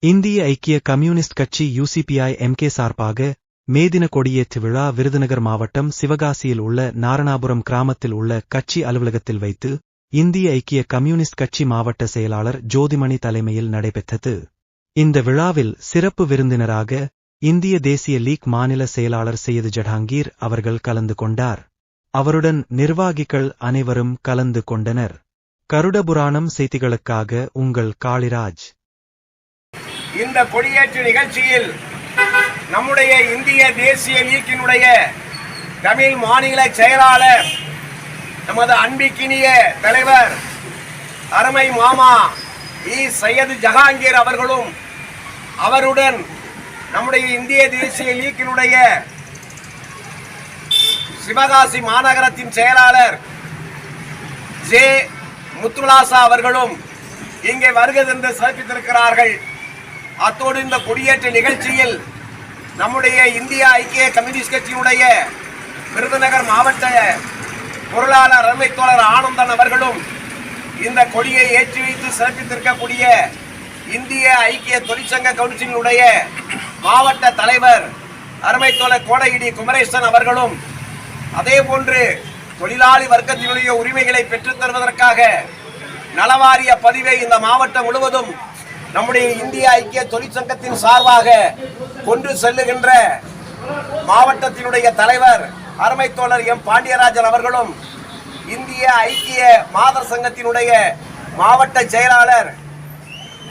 இந்திய ஐக்கிய கம்யூனிஸ்ட் கட்சி UCPI MK சார்பாக மேதின கொடியேற்று விழா விருதுநகர் மாவட்டம் சிவகாசியில் உள்ள நாரணாபுரம் கிராமத்தில் உள்ள கட்சி அலுவலகத்தில் வைத்து இந்திய ஐக்கிய கம்யூனிஸ்ட் கட்சி மாவட்ட செயலாளர் ஜோதிமணி தலைமையில் நடைபெற்றது. இந்த விழாவில் சிறப்பு விருந்தினராக இந்திய தேசிய லீக் மாநில செயலாளர் சையது ஜஹாங்கீர் அவர்கள் கலந்து கொண்டார். அவருடன் நிர்வாகிகள் அனைவரும் கலந்து கொண்டனர். கருடபுராணம் செய்திகளுக்காக உங்கள் காளிராஜ். இந்த கொடியேற்று நிகழ்ச்சியில் நம்முடைய இந்திய தேசிய லீக்கினுடைய தமிழ் மாநில செயலாளர் நமது அன்பிக்கினிய தலைவர் அருமை மாமா சையது ஜஹாங்கீர் அவர்களும் அவருடன் நம்முடைய இந்திய தேசிய லீக்கினுடைய சிவகாசி மாநகரத்தின் செயலாளர் ஜே முத்துலாசா அவர்களும் இங்கே வருகை தந்து சிறப்பித்திருக்கிறார்கள். அத்தோடு இந்த கொடியேற்ற நிகழ்ச்சியில் நம்முடைய இந்திய ஐக்கிய கம்யூனிஸ்ட் கட்சியினுடைய விருதுநகர் மாவட்ட பொருளாளர் அருமை தோழர் ஆனந்தன் அவர்களும் இந்த கொடியை ஏற்றி வைத்து சிறப்பித்திருக்கக்கூடிய இந்திய ஐக்கிய தொழிற்சங்க கவுன்சிலினுடைய மாவட்ட தலைவர் அருமை தோழர் கோடையிடி குமரேசன் அவர்களும் அதே போன்று தொழிலாளி வர்க்கத்தினுடைய உரிமைகளை பெற்றுத் தருவதற்காக நலவாரிய பதிவை இந்த மாவட்டம் முழுவதும் நம்முடைய இந்திய ஐக்கிய தொழிற்சங்கத்தின் சார்பாக கொண்டு செல்லுகின்ற மாவட்டத்தினுடைய தலைவர் அருமை தோழர் எம் பாண்டியராஜன் அவர்களும் இந்திய ஐக்கிய மாதர் சங்கத்தினுடைய மாவட்ட செயலாளர்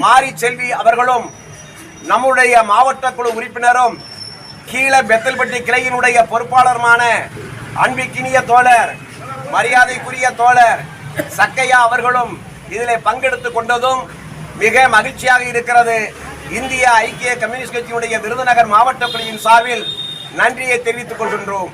மாரி செல்வி அவர்களும் நம்முடைய மாவட்ட குழு உறுப்பினரும் கீழ பெத்தல்பட்டி கிளையினுடைய பொறுப்பாளருமான அன்பிக்கினிய தோழர் மரியாதைக்குரிய தோழர் சக்கையா அவர்களும் இதில் பங்கெடுத்துக் கொண்டதும் மிக மகிழ்ச்சியாக இருக்கிறது. இந்திய ஐக்கிய கம்யூனிஸ்ட் கட்சியினுடைய விருதுநகர் மாவட்ட குழுவின் சார்பில் நன்றியை தெரிவித்துக் கொள்கின்றோம்.